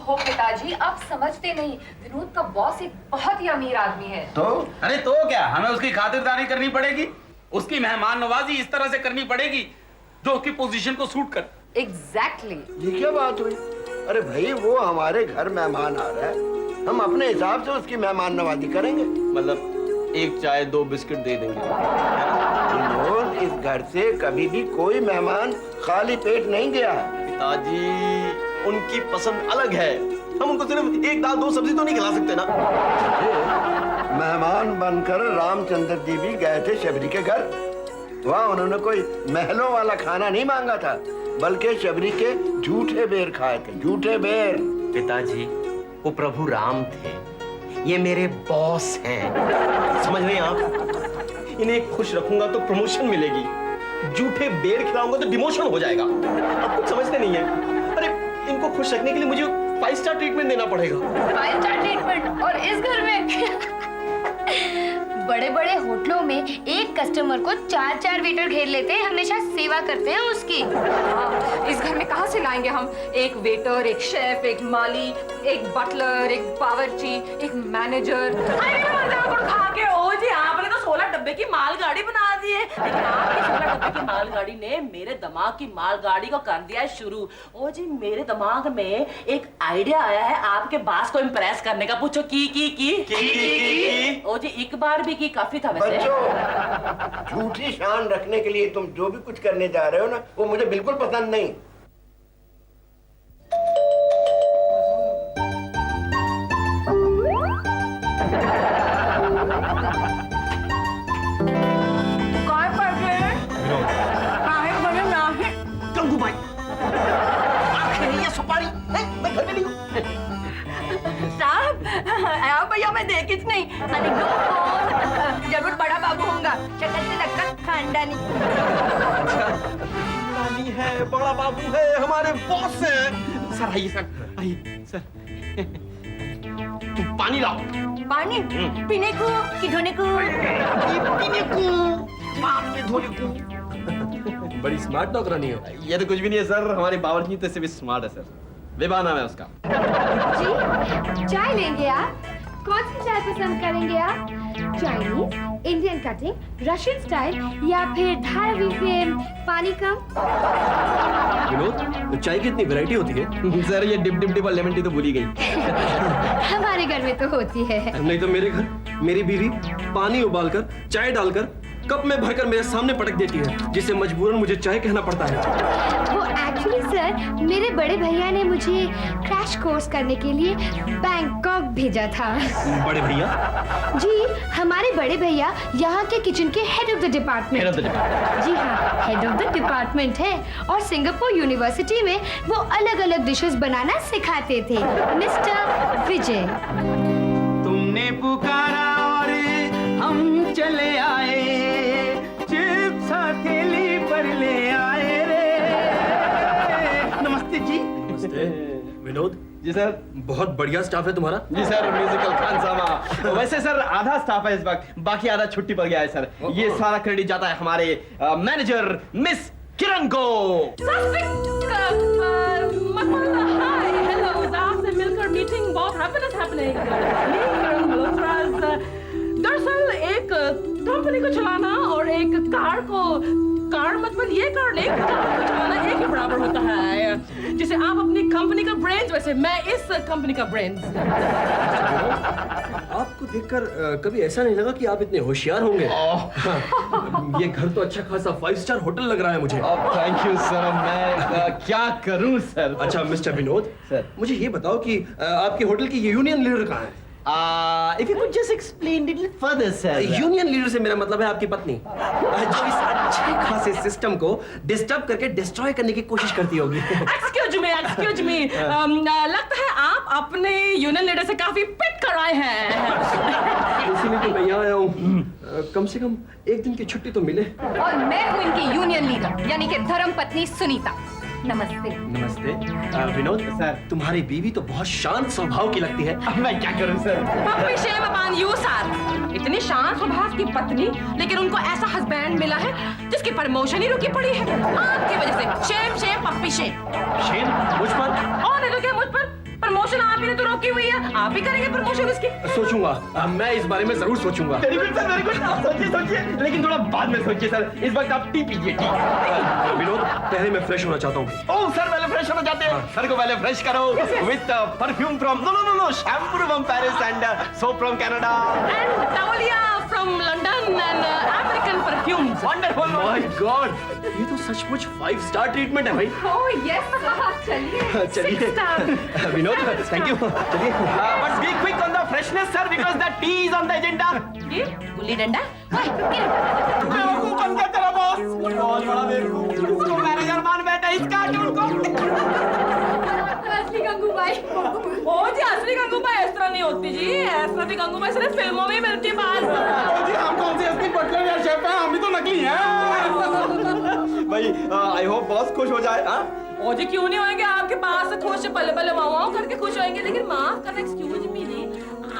ओहो पिताजी, आप समझते नहीं, विनोद का बॉस एक बहुत ही अमीर आदमी है। तो अरे तो क्या, हमें उसकी खातिरदारी करनी पड़ेगी, उसकी मेहमान नवाजी इस तरह से करनी पड़ेगी जो उसकी पोजीशन को सूट कर। एग्जैक्टली। ये क्या बात हुई? अरे भाई, वो हमारे घर मेहमान आ रहा है, हम अपने हिसाब से उसकी मेहमान नवाजी करेंगे। मतलब एक चाय 2 बिस्किट दे देंगे। विनोद, इस घर से कभी भी कोई मेहमान खाली पेट नहीं गया। पिताजी, उनकी पसंद अलग है, हम उनको सिर्फ 1 दाल 2 सब्जी तो नहीं खिला सकते ना। मेहमान बनकर रामचंद्र जी भी गए थे शबरी के घर। वहाँ उन्होंने कोई महलों वाला खाना नहीं मांगा था, बल्कि शबरी के झूठे बेर खाए थे, झूठे बेर। पिताजी, वो प्रभु राम थे, ये मेरे बॉस हैं, समझ रहे हैं आप? इन्हें खुश रखूंगा तो प्रमोशन मिलेगी, झूठे बेर खिलाऊंगा तो डिमोशन हो जाएगा। आप कुछ समझते नहीं है। अरे इनको खुश रखने के लिए मुझे 5 स्टार ट्रीटमेंट देना पड़ेगा। 5 स्टार ट्रीटमेंट, और इस घर में? बड़े बड़े होटलों में एक कस्टमर को 4-4 वेटर घेर लेते हैं, हमेशा सेवा करते हैं उसकी। इस घर में कहाँ से लाएंगे हम? एक वेटर, एक शेफ, एक माली, एक बटलर, एक बावर्ची, एक मैनेजर। खा के ओ जी, आपने तो 16 डब्बे की मालगाड़ी बना दी है, लेकिन आपकी 16 डब्बे की मालगाड़ी ने मेरे दिमाग की मालगाड़ी को कर दिया है शुरू। ओ जी, मेरे दिमाग में एक आइडिया आया है आपके बॉस को इम्प्रेस करने का। पूछो की? ओ जी, एक बार भी की काफी था वैसे। बच्चों, झूठी शान रखने के लिए तुम जो भी कुछ करने जा रहे हो ना, वो मुझे बिल्कुल पसंद नहीं। भैया मैं देखी नहीं, जरूर बड़ा बाबू होगा, शक्ल से लगता खानदानी। नानी है, बड़ा बाबू है, हमारे बॉस हैं। सर आइए, सर आइए, सर। तुम पानी लाओ। पानी पीने को कि धोने को? पीने को, बाद में धोने को। बड़ी स्मार्ट नौकरानी हो। ये तो कुछ भी नहीं है सर, हमारी बावर्ची तो से भी स्मार्ट है सर। विभा नाम है उसका। जी, चाय लेंगे आप? कौन सी चाय पसंद करेंगे आप? Chinese, Indian cutting, Russian style या फिर धारावी फेम पानी कम? विनोद, तो चाय की इतनी वैरायटी होती है? सर ये डिप और लेमन टी तो भूल ही गई। हमारे घर में तो होती है। नहीं तो मेरे घर मेरी बीवी पानी उबालकर चाय डालकर कप में भरकर मेरे सामने पटक देती है, जिससे मजबूरन मुझे चाय कहना पड़ता है। वो एक्चुअली सर, मेरे बड़े भैया ने मुझे क्रैश कोर्स करने के लिए बैंकॉक भेजा था। बड़े भैया? जी, हमारे बड़े भैया यहाँ के किचन के हेड ऑफ द डिपार्टमेंट। जी हाँ, हेड ऑफ द डिपार्टमेंट है, और सिंगापुर यूनिवर्सिटी में वो अलग अलग डिशेस बनाना सिखाते थे। मिस्टर विजय। तुमने पुकारा और हम चले आए, चिप्स हथेली पर ले आए रे। नमस्ते जी। नमस्ते। विनोद जी सर। बहुत बढ़िया स्टाफ है तुम्हारा। जी सर, म्यूजिकल खानसामा। वैसे सर आधा स्टाफ है इस वक्त, बाकी आधा छुट्टी पर गया है सर। ये सारा क्रेडिट जाता है हमारे मैनेजर मिस किरण को। हाय, हेलो, आपसे मिलकर मीटिंग बहुत हैप्पीनेस हैपनिंग। दरअसल एक कंपनी को चलाना और एक कार मतलब ये कार नहीं, कार को चलाना एक ही बराबर होता है। जैसे आप अपनी कंपनी का ब्रेन्स, वैसे मैं इस कंपनी का ब्रेन्स। आपको देखकर कभी ऐसा नहीं लगा कि आप इतने होशियार होंगे। ये घर तो अच्छा खासा 5 स्टार होटल लग रहा है मुझे। थैंक यू सर, मैं क्या करूं सर। अच्छा मिस्टर विनोद सर, मुझे ये बताओ कि आपके होटल की ये यूनियन लीडर कहाँ है? if you could just explain it further sir। Union leader से मेरा मतलब है आपकी पत्नी, जो इस अच्छे खासे सिस्टम को डिस्टर्ब करके डिस्ट्रॉय करने की कोशिश करती होगी। एक्सक्यूज मी, लगता है आप अपने यूनियन लीडर से काफी पिट कर आए हैं। इसीलिए तो मैं यहाँ आया हूँ। कम से कम एक दिन की छुट्टी तो मिले। और मैं हूँ इनकी यूनियन लीडर, यानी कि धर्म पत्नी सुनीता। नमस्ते। नमस्ते। विनोद सर, तुम्हारी बीवी तो बहुत शांत स्वभाव की लगती है। मैं क्या करूं sir. Puppy shame upon you, sir। इतनी शांत स्वभाव की पत्नी, लेकिन उनको ऐसा हस्बैंड मिला है जिसकी प्रमोशन ही रुकी पड़ी है आपकी वजह से। Shame puppy shame. शेम मुझ पर? और नहीं तो क्या मुझ पर? प्रमोशन आपकी भैया, आप ही करेंगे प्रमोशन उसकी? सोचूंगा, मैं इस बारे में जरूर सोचूंगा। Very good sir, very good. आप सोचिए, लेकिन थोड़ा बाद में सोचिए सर। इस वक्त आप टी पीजिए, टी। विनोद, पहले मैं फ्रेश होना चाहता हूँ। ओह सर, पहले फ्रेश होना चाहते हैं? सर को पहले फ्रेश करो with perfume from no shampoo from Paris and soap from Canada And Taulia from London and African perfumes. Wonderful. My God, ये तो सचमुच 5 स्टार ट्रीटमेंट है भाई। ओह यस साहब, चलिए। चलिए विनोद, थैंक यू। चलिए। But be quick on the freshness sir, because the T is on the agenda. ये गुल्ली डंडा? बेवकूफ बन गया तेरा बॉस, बहुत बड़ा बेवकूफ। उसको मैनेजर मान बैठा इस कार्टून को। असली गंगूबाई। ओ जी, असली गंगूबाई इस तरह नहीं होती जी। असली गंगूबाई सिर्फ फिल्मों में ही मिलती है बाहर। जी हम कौन से असली बटलर या शेफ हैं, हम भी तो नकली हैं। भाई आई होप बॉस खुश हो जाए। हाँ ओ जी, क्यों नहीं होंगे? आपके बास से खुश बल्ले बल्ले वाव करके खुश होंगे। लेकिन माफ करना, एक्सक्यूज मी जी,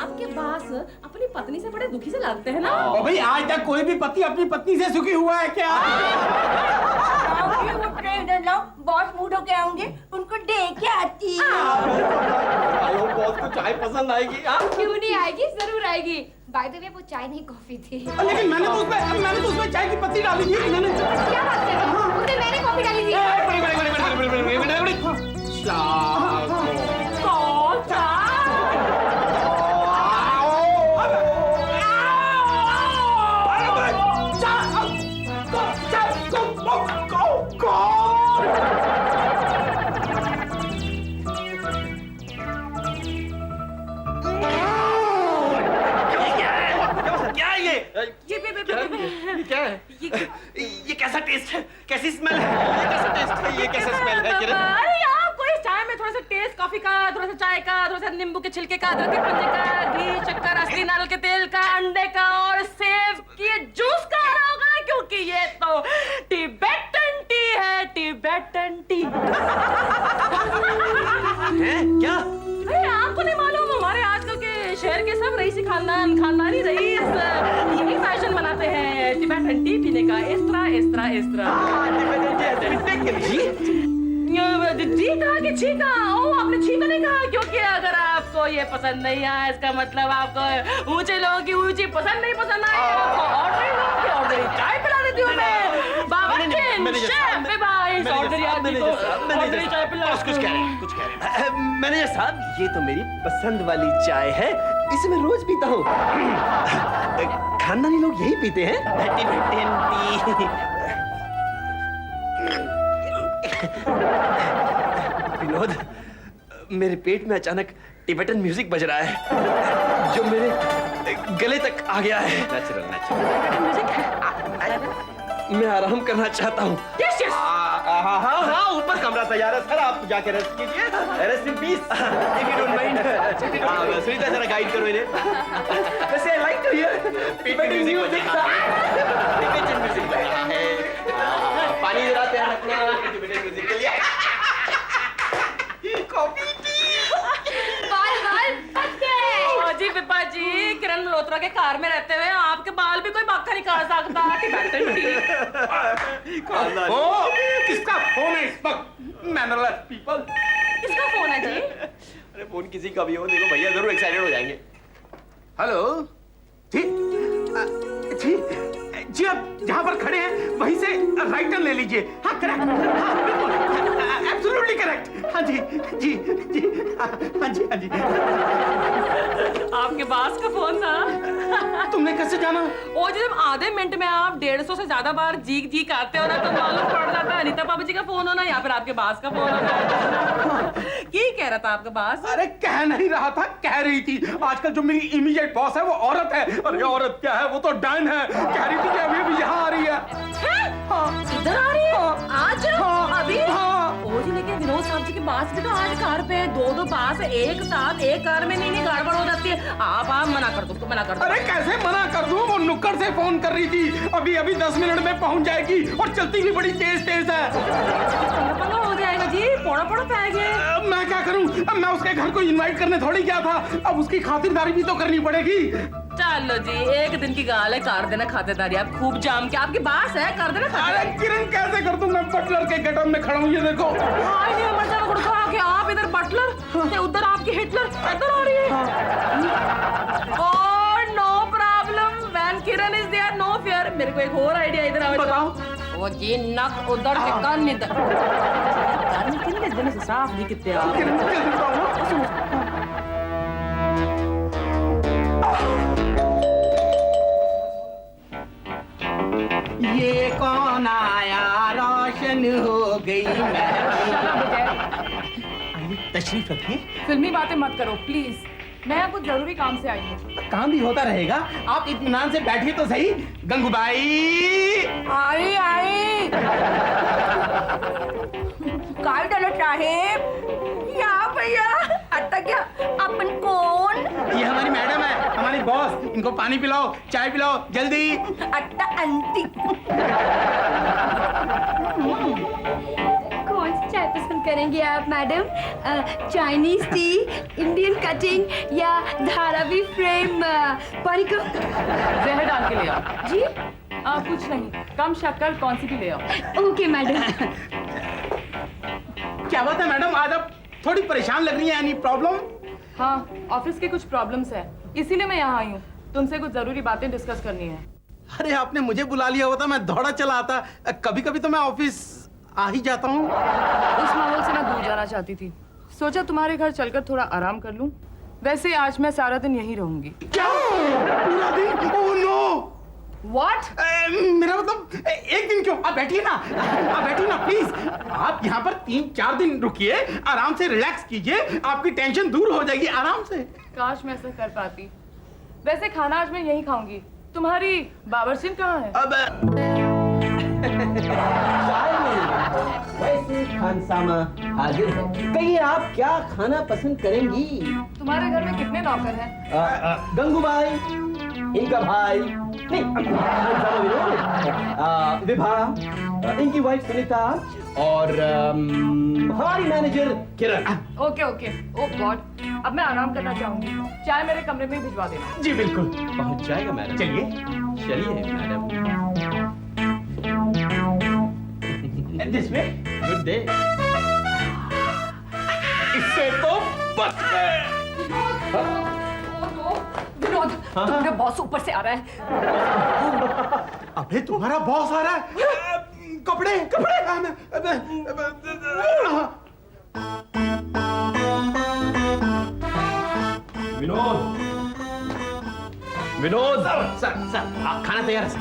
आपके बास अपनी पत्नी से बड़े दुखी से लगते हैं ना। और भाई आज तक कोई भी पति अपनी पत्नी से सुखी हुआ है क्या? बॉस मूड होके आऊंगे, उनको दे के आती। आई होप बॉस को चाय पसंद आएगी। हाँ क्यों नहीं आएगी, जरूर आएगी। बाय द वे वो चाय नहीं कॉफी थी। लेकिन मैंने तो उसमें चाय की पत्ती डाली थी। मैंने क्या बात कर रहे हो? उसने मैंने कॉफी डाली थी। क्या है? ये कैसा टेस्ट है? कैसी स्मेल है? ये कैसा टेस्ट है? ये कैसा स्मेल है? किरण? अरे आपको इस चाय में थोड़ा सा टेस्ट कॉफी का, थोड़ा सा चाय का, थोड़ा सा नींबू के छिलके का, अदरक के पंजे का, घी, शक्कर, असली नारियल के तेल का, अंडे का और सेब के जूस का आ रहा होगा, क्योंकि ये तो टिबेटन टी है। टिबेटन टी है क्या? अरे आपको नहीं मालूम? हमारे आजकल के शहर के सब रईसी खानदानी रईस यही फैशन बनाते हैं टिबेटन टी पीने का। इस तरह जी कहा कि छीका। ओ, आपने छीका नहीं कहा, क्योंकि अगर आपको ये पसंद नहीं आया, इसका मतलब आपको ऊंचे लोगों की ऊंची पसंद नहीं पसंद आई। आपको ऑर्डरी चाय पिला देती हूँ मैं। बाबा शेफ भाई, ऑर्डरी चाय पिला। कुछ कह रहे हैं मैनेजर साहब, ये तो मेरी पसंद वाली चाय है, इसे मैं रोज पीता हूँ। खानदानी लोग यही पीते हैं, टिबेटन टी। विनोद, मेरे पेट में अचानक टिबेटन म्यूजिक बज रहा है जो मेरे गले तक आ गया है। नेचुरल मैं आराम करना चाहता हूँ। हाँ, ऊपर कमरा तैयार है सर, आप जाके रेस्ट कीजिए। Rest in peace, if you don't mind. Sunita जरा गाइड करो इन्हें। वैसे I like to hear Tibetan music. Tibetan music बज रहा है। पानी जरा तैयार रखना टिबेटन म्यूजिक के लिए। कॉफी जी पिपा जी, किरण मल्होत्रा के कार में रहते हुए आपके बाल भी कोई बाखा नहीं काट सकता। Tibetan T. ओ, किसका फोन है इस वक्त? Mannerless people. किसका फोन है जी? अरे फोन किसी का भी हो, देखो भैया जरूर एक्साइटेड हो जाएंगे। हेलो जी, जी आप जहाँ पर खड़े हैं वहीं से राइट टर्न ले लीजिए। हाँ करेक्ट, हाँ बिल्कुल, एब्सोल्युटली करेक्ट। हाँ जी जी जी, हाँ जी। आपके बास का फोन था। तुमने कैसे जाना? ओ जी, जब आधे मिनट में आप 150 से ज्यादा बार जी करते हो ना, तो मालूम पड़ जाता है अनीता पापा जी का फोन होना या फिर आपके बास का फोन होना। क्या कह रहा था आपका बास? अरे कह नहीं रहा था, कह रही थी आजकल जो मेरी इमीडिएट बॉस है वो औरत है। अरे औरत क्या है, वो तो डायन है। कह रही थी कि अभी भी यहाँ आ रही है। हाँ, इधर आ रही है? आज? हाँ, अभी? हाँ। ओ जी, लेकिन विनोद साहब जी के बास भी तो आज कार पे है। दो बास एक साथ एक कार में नहीं गड़बड़ हो जाती है। आप मना कर दो, उसको मना कर दो। अरे कैसे मना कर दूं? वो नुक्कड़ से फोन कर रही थी, अभी 10 मिनट में पहुंच जाएगी और चलती भी बड़ी तेज है। पंगा हो जाएगा जी, पोड़ा पाएंगे। मैं क्या करूं? अब मैं उसके घर को इनवाइट करने थोड़ी गया था, अब उसकी खातिरदारी भी तो करनी पड़ेगी। चलो जी, एक दिन की गाल है, कर देना खातिरदारी। आप खूब जाम के, आपकी बास है, कर देना खातिरदारी। अरे किरण कैसे कर दूं? मैं बटलर के गेटअप में खड़ा हूं, ये देखो। आप इधर बटलर, उधर आपके हिटलर, इधर को एक और आइडिया इधर आओ बताओ। वो जी नक उधर के कान इधर कान कितने दिन से साफ नहीं कितने आ ये कौन आया रोशन हो गई तशरीफ रखिए। फिल्मी बातें मत करो प्लीज। मैं यहाँ कुछ जरूरी काम से आई हूँ। काम भी होता रहेगा, आप इत्मीनान से बैठिए तो सही। गंगूबाई आई आई काय झालं साहेब? या भैया आता क्या अपन कोण? ये हमारी मैडम है, हमारी बॉस। इनको पानी पिलाओ, चाय पिलाओ जल्दी। आता अंती कौन सी चाय पसंद करेंगे आप madam? Chinese T, Indian cutting या धारावी फ्रेम परिको? जहर डाल के ले आओ। जी कुछ नहीं, कम शक्कर कौन सी भी ले आओ। Okay madam. क्या बात है मैडम, आज आप थोड़ी परेशान लग रही हैं। Any problem? हाँ, ऑफिस के कुछ प्रॉब्लम्स हैं, इसीलिए मैं यहाँ आई हूँ। तुमसे कुछ जरूरी बातें डिस्कस करनी है। अरे आपने मुझे बुला लिया होता, मैं दौड़ा चला आता। कभी कभी तो मैं ऑफिस आ ही जाता हूँ। उस माहौल से मैं दूर जाना चाहती थी, सोचा तुम्हारे घर चलकर थोड़ा आराम कर लूं। वैसे आज मैं सारा दिन यहीं रहूंगी। क्या पूरा दिन? Oh no. What? मेरा मतलब एक दिन क्यों? आप बैठिए ना, आप बैठिए ना प्लीज। आप यहाँ पर 3-4 दिन रुकिए, आराम से रिलैक्स कीजिए, आपकी टेंशन दूर हो जाएगी आराम से। काश मैं ऐसा कर पाती। वैसे खाना आज मैं यहीं खाऊंगी। तुम्हारी बावर्चिन कहाँ है? वैसे खानसामा हाजिर है। कहिए आप क्या खाना पसंद करेंगी? तुम्हारे घर में कितने नौकर हैं? गंगूबाई, इनका भाई, नहीं खानसामा विनोद, विभा, इनकी वाइफ सुनीता और हमारी manager Kiran. Okay okay. Oh god, अब मैं आराम करना चाहूंगी। चाय मेरे कमरे में भिजवा देना। जी बिल्कुल, पहुंच जाएगा मैडम। चलिए चलिए मैडम। दिस में गुड डे। इससे तो बच गए। विनोद, तुम्हारा बॉस ऊपर से आ रहा है। अबे तुम्हारा बॉस आ रहा है। कपड़े कपड़े। विनोद, विनोद, सर खाना तैयार है सर।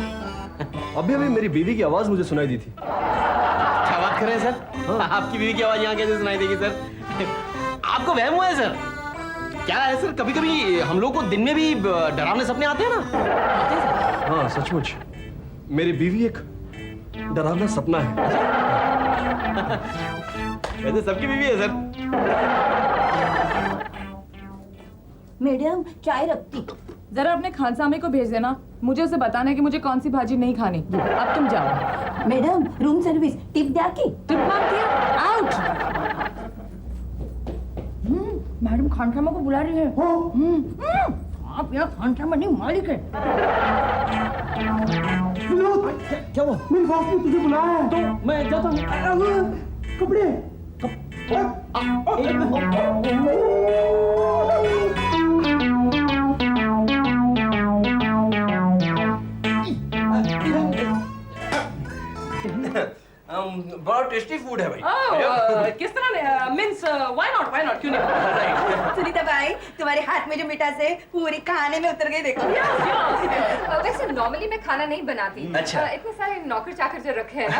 अभी अभी मेरी बीवी की आवाज मुझे सुनाई दी थी। क्या बात कर रहे हैं सर? आपकी बीवी की आवाज यहाँ कैसे सुनाई देगी सर? आपको वहम हुआ है सर? क्या है सर, कभी कभी हम लोग को दिन में भी डरावने सपने आते हैं ना? हाँ सचमुच, मेरी बीवी एक डरावना सपना है। वैसे सबकी बीवी है सर। मैडम चाय रखती। जरा अपने खानसामे को भेज देना, मुझे उसे बताना है कि मुझे कौन सी भाजी नहीं खानी। अब तुम जाओ। मैडम रूम सर्विस टिप द्या की? टिप मांग दिया? आउट। मैडम खानसामा को बुला रही है। आप यहाँ खानसामा नहीं मालिक है। क्या हुआ? मेरी बॉस ने तुझे बुलाया है। तो मैं जाता हूँ। कपड़े बड़ा टेस्टी फूड है भाई। किस तरह मीन्स व्हाई नॉट क्यों नहीं? सुनीता भाई तुम्हारे हाथ में जो मिठास है पूरी खाने में उतर गई देखो। वैसे नॉर्मली मैं खाना नहीं बनाती। अच्छा। इतने सारे नौकर चाकर जो रखे हैं ना,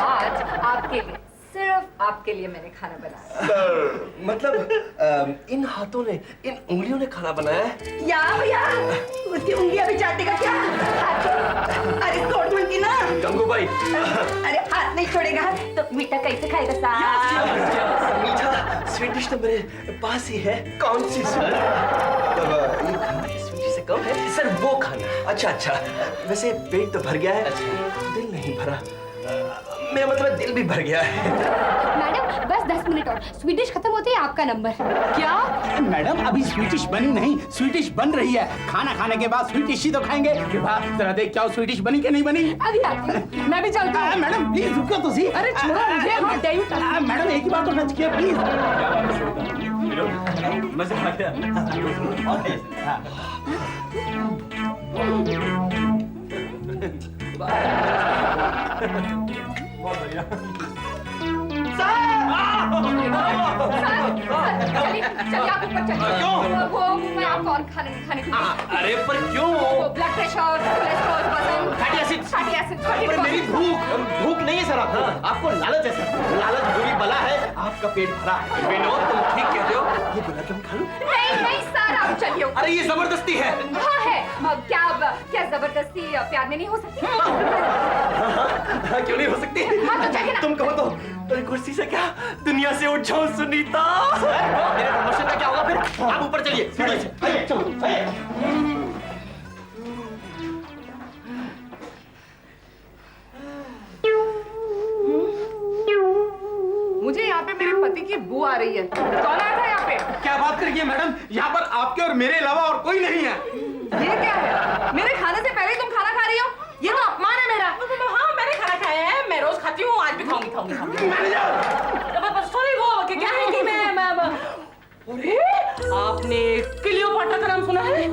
आज आपके लिए, सिर्फ आपके लिए मैंने खाना बनाया। सर मतलब इन हाथों ने, इन उंगलियों ने खाना बनाया है? या भैया उसकी उंगलियां भी चाटेगा क्या? अरे तोड़ की ना। गंगूबाई, अरे हाथ नहीं छोड़ेगा तो मीठा कैसे खाएगा साहब? मीठा स्वीट डिश तो मेरे पास ही है। कौन सी सर? ये खाना स्वीट डिश से कम है सर, वो खाना। अच्छा अच्छा, वैसे पेट तो भर गया है, दिल नहीं भरा। मेरा मतलब दिल भी भर गया है। मैडम बस 10 मिनट और, स्वीडिश खत्म होते ही आपका नंबर। क्या? मैडम अभी स्वीटिश बनी नहीं, स्वीटिश बन रही है। खाना खाने के बाद स्वीटिश ही तो खाएंगे। जरा देख क्या स्वीटिश बनी कि नहीं बनी। अभी आती हूँ। मैं भी चलता हूँ। मैडम प्लीज रुको तो सही। अरे छोड़ो मुझे, हाँ डे यू। मैडम एक ही बात तो टच किया प्लीज। मजे आ गया। बहुत बढ़िया। चलिए चलिए आप ऊपर चलिए। क्यों? वो मैं आपको और खाने दूंगी। अरे पर क्यों? वो ब्लड प्रेशर, कोलेस्ट्रॉल, वजन, फैटी एसिड। पर मेरी भूख नहीं है सर आपको। आपको लालच है सर। लालच बुरी बला है। आपका पेट भरा है। विनोद तुम ठीक कहते हो। ये गुलाब जामुन खा लो। नहीं सर आप चलिए। अरे ये जबरदस्ती है। हाँ है। क्या जबरदस्ती प्यार में नहीं हो सकती? क्यों नहीं हो सकती? हाँ तो चलिए ना। तुम कहो तो कुर्सी से क्या दुनिया से उठ जाऊं सुनीता। मेरे प्रमोशन का क्या होगा फिर? आप ऊपर चलिए सीढ़ी से। आइए, चलो, आइए। मुझे यहाँ पे मेरे पति की बू आ रही है। कौन आया था यहाँ पे? क्या बात करिए मैडम, यहाँ पर आपके और मेरे अलावा और कोई नहीं है। ये क्या है? मेरे खाने से पहले ही तुम खाना खा रही हो? ये तो अपमान है मेरा। हाँ मैंने खाना खाया है, मैं रोज खाती हूँ, आज भी खाऊंगी। सॉरी वो क्या है कि मैं अरे आपने क्लियोपाट्रा का नाम सुना है?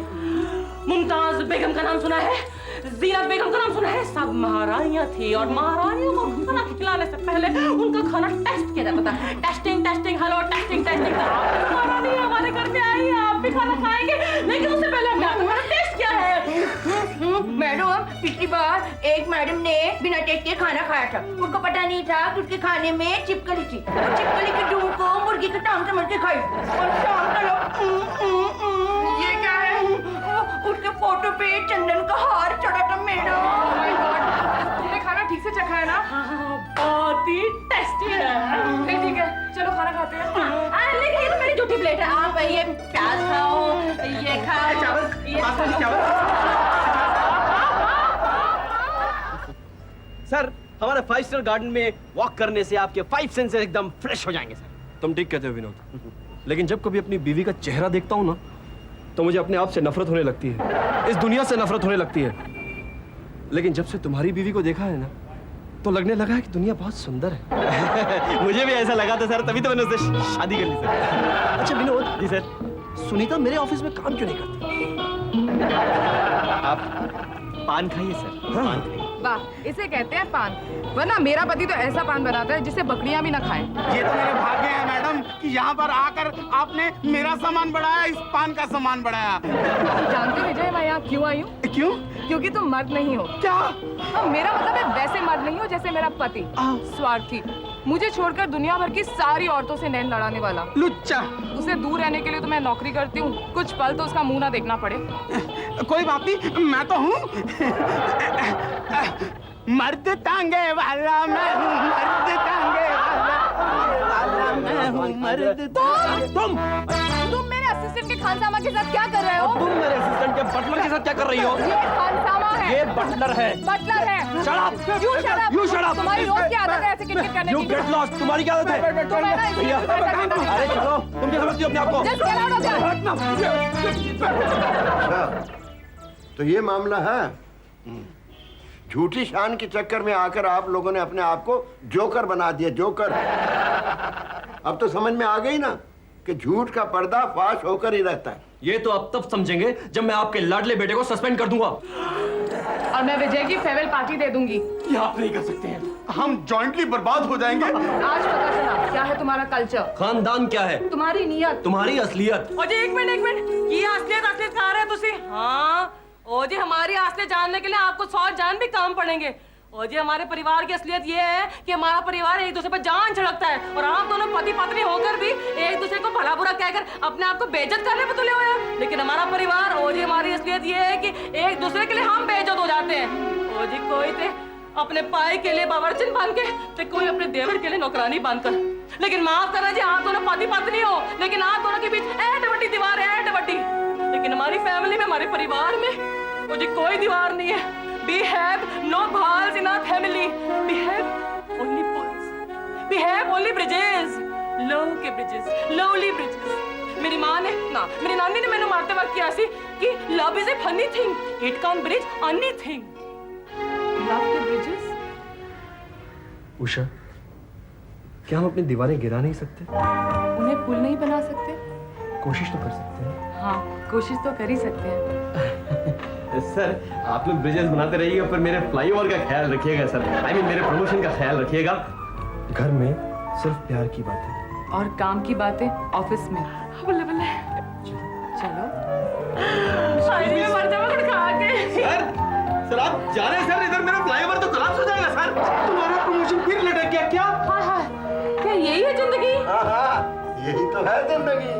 मुमताज बेगम का नाम सुना है? जीनत बेगम का नाम सुना है? सब महारानियां थी और महारानियों को खाना खिलाने से पहले उनका खाना टेस्ट किया जाता था। Testing hello testing. महारानी हमारे घर में आई है, आप भी खाना खाएंगे, लेकिन उससे पहले हमने आपका खाना टेस्ट किया है। मैडम पिछली बार एक मैडम ने बिना टेस्ट के खाना खाया था। उनको पता नहीं था कि उसके खाने में छिपकली थी। वो छिपकली की डूं को मुर्गी के टांग से मर के खाई और शाम का लोग ये क्या है? उसके फोटो पे चंदन का हार चढ़ा था मैडम। तुमने खाना ठीक से चखा है ना? बहुत ही टेस्टी है। ठीक है, चलो खाना खाते हैं। लेकिन ये तो मेरी झूठी प्लेट है। आप ये प्याज खाओ, ये खाओ, ये खाओ। सर हमारे 5 स्टार गार्डन में वॉक करने से आपके 5 सेंसेस एकदम फ्रेश हो जाएंगे सर। तुम ठीक कहते हो विनोद, लेकिन जब कभी अपनी बीवी का चेहरा देखता हूँ ना तो मुझे अपने आप से नफरत होने लगती है, इस दुनिया से नफरत होने लगती है। लेकिन जब से तुम्हारी बीवी को देखा है ना तो लगने लगा है कि दुनिया बहुत सुंदर है। मुझे भी ऐसा लगा था सर, तभी तो मैंने उससे शादी कर ली सर। अच्छा विनोद जी सर, सुनीता मेरे ऑफिस में काम क्यों नहीं करती? आप पान खाइए सर। हाँ? पान खाइए। वाह, इसे कहते हैं पान। वरना मेरा पति तो ऐसा पान बनाता है जिसे बकरियां भी ना खाएं। ये तो मेरे भाग्य है मैडम कि यहाँ पर आकर आपने मेरा सामान बढ़ाया, इस पान का सामान बढ़ाया। जानते हो विजय मैं यहाँ क्यों आई हूँ? क्यों? क्योंकि तुम मर्द नहीं हो। क्या? मेरा मतलब है वैसे मर्द नहीं हो जैसे मेरा पति, स्वार्थी, मुझे छोड़कर दुनिया भर की सारी औरतों से नैन लड़ाने वाला। लुच्चा। उसे दूर रहने के लिए तो मैं नौकरी करती हूँ, कुछ पल तो उसका मुंह ना देखना पड़े। कोई बात नहीं, मैं तो हूँ। मर्द टांगे वाला मैं हूँ, मर्द टांगे वाला मैं हूँ, मर्द। तुम मेरे असिस्टेंट के खानसामा के साथ क्या कर रहे हो? तुम मेरे असिस्टेंट के बटलर के साथ क्या कर रही हो? ये खानसामा है। ये बटलर है। बटलर है। Shut up! You shut up! You shut up! तुम्हारी रोज की आदत है ऐसे किटकिट करने You की। get lost! तुम्हारी क्या आदत है? तुम्हें ना इसलिए अरे चलो, तुम क्या समझती हो अपने आप को? Just get out of here! अच्छा, तो ये मामला है। झूठी शान के चक्कर में आकर आप लोगों ने अपने आप को जोकर बना दिया, जोकर। अब तो समझ में आ गई ना कि झूठ का पर्दा फाश होकर ही रहता है। ये तो अब तब समझेंगे जब मैं आपके लाडले बेटे को सस्पेंड कर दूंगा। और मैं विजय की फेयरवेल पार्टी दे दूंगी। ये आप नहीं कर सकते हैं, हम जॉइंटली बर्बाद हो जाएंगे। आज पता चला क्या है तुम्हारा कल्चर, खानदान क्या है? तुम्हारी नियत। तुम्हारी असलियत। ओ जी एक मिनट ये असलियत खा रहे हैं तुसी? हाँ ओ जी हमारी असलियत जानने के लिए आपको 100 जान भी काम पड़ेंगे। ओ जी हमारे परिवार की असलियत ये है कि हमारा परिवार एक दूसरे पर जान छिड़कता है और आप दोनों पति पत्नी होकर भी एक दूसरे को भला बुरा कहकर अपने आप को बेइज्जत करने पे तुले हुए हैं। लेकिन हमारा परिवार ओ जी हमारी असलियत ये है कि एक दूसरे के लिए हम बेइज्जत हो जाते हैं। ओ जी कोई थे अपने पाई के लिए बावर्चिन बांध के तो कोई अपने देवर के लिए नौकरानी बांधकर। लेकिन माफ करना जी आप दोनों पति पत्नी हो, लेकिन आप दोनों के बीच ऐट बड़ी दीवार है, ऐट बड़ी। लेकिन हमारी फैमिली में, हमारे परिवार में ओ जी कोई दीवार नहीं है। We have no walls in our family. We have only poles. We have only bridges. Love के bridges, lovely bridges. मेरी माँ ने ना मेरी नानी ने मैंने मारते वक्त किया सी कि love is a funny thing. It can't bridge anything. Love के ब्रिजेस। उषा, क्या हम अपनी दीवारें गिरा नहीं सकते? उन्हें पुल नहीं बना सकते? कोशिश तो कर सकते हैं। हाँ कोशिश तो कर ही सकते हैं। सर आप लोग ब्रिजेस बनाते रहिएगा पर मेरे फ्लाईओवर का ख्याल रखिएगा सर। आई मीन मेरे प्रमोशन का ख्याल रखिएगा। घर में सिर्फ प्यार की बातें और काम की बातें ऑफिस में। बल्ले बल्ले चलो। शायरी में मर जाऊंगा कुछ खा के। सर आप जा रहे हैं सर, इधर मेरा फ्लाईओवर तो कोलैप्स हो जाएगा सर। तुम्हारा प्रमोशन फिर लटक गया क्या? हाय हाय, क्या यही है जिंदगी? हाँ हाँ, यही तो है जिंदगी।